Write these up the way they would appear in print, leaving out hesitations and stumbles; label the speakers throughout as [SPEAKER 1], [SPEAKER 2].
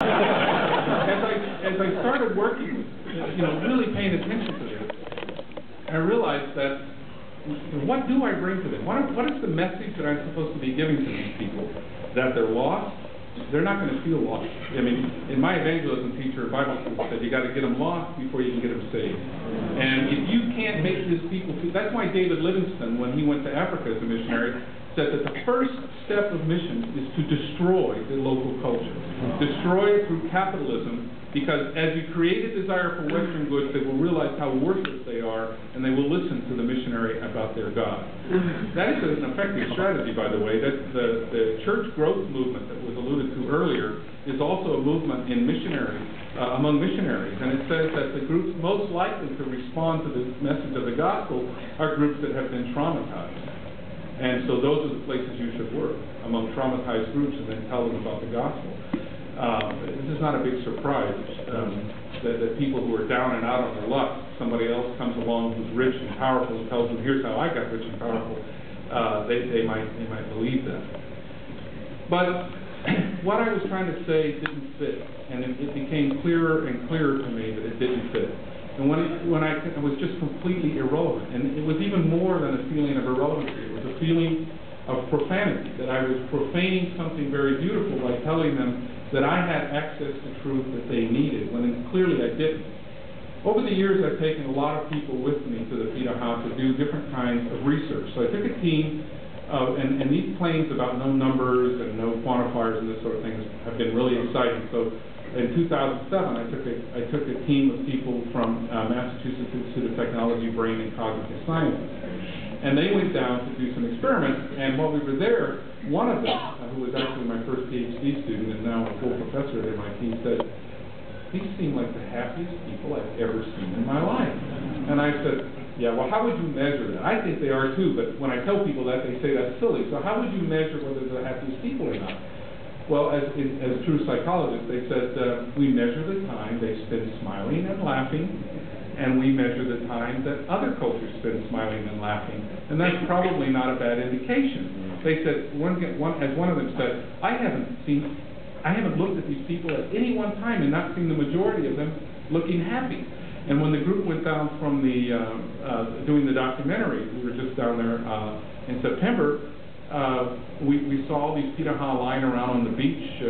[SPEAKER 1] As I started working, really paying attention to this, I realized that what do I bring to them? What is the message that I'm supposed to be giving to these people? That they're lost? They're not going to feel lost. I mean, in my evangelism teacher, Bible school said you got to get them lost before you can get them saved. And if you can't make these people feel, that's why David Livingston, when he went to Africa as a missionary, said that the first step of mission is to destroy the local culture. Destroy it through capitalism, because as you create a desire for Western goods, they will realize how worthless they are, and they will listen to the missionary about their God. That is an effective strategy, by the way. That the church growth movement that was alluded to earlier is also a movement in missionaries, among missionaries, and it says that the groups most likely to respond to the message of the gospel are groups that have been traumatized. And so those are the places you should work, among traumatized groups, and then tell them about the gospel. This is not a big surprise that people who are down and out on their luck, somebody else comes along who's rich and powerful and tells them, here's how I got rich and powerful, they might believe that. But what I was trying to say didn't fit, and it became clearer and clearer to me that it didn't fit. And when it was just completely irrelevant, and it was even more than a feeling of irrelevancy. It was a feeling of profanity, that I was profaning something very beautiful by telling them that I had access to truth that they needed, when clearly I didn't. Over the years, I've taken a lot of people with me to the Peterhouse to do different kinds of research. So I took a team, and these claims about no numbers and no quantifiers and this sort of thing have been really exciting. So in 2007, I took a team of people from Massachusetts Institute of Technology, Brain, and Cognitive Sciences. And they went down to do some experiments, and while we were there, one of them, who was actually my first PhD student and now a full professor at MIT, said, these seem like the happiest people I've ever seen in my life. And I said, yeah, well, how would you measure that? I think they are too, but when I tell people that, they say that's silly. So how would you measure whether they're the happiest people or not? Well, as true psychologists, they said we measure the time they spend smiling and laughing, and we measure the time that other cultures spend smiling and laughing, and that's probably not a bad indication. They said, as one of them said, I haven't looked at these people at any one time and not seen the majority of them looking happy. And when the group went down from doing the documentary, we were just down there in September. We saw all these Peterha lying around on the beach,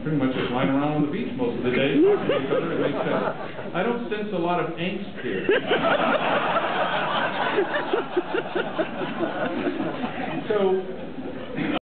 [SPEAKER 1] pretty much just lying around on the beach most of the day, talking to each other, and they said, I don't sense a lot of angst here. So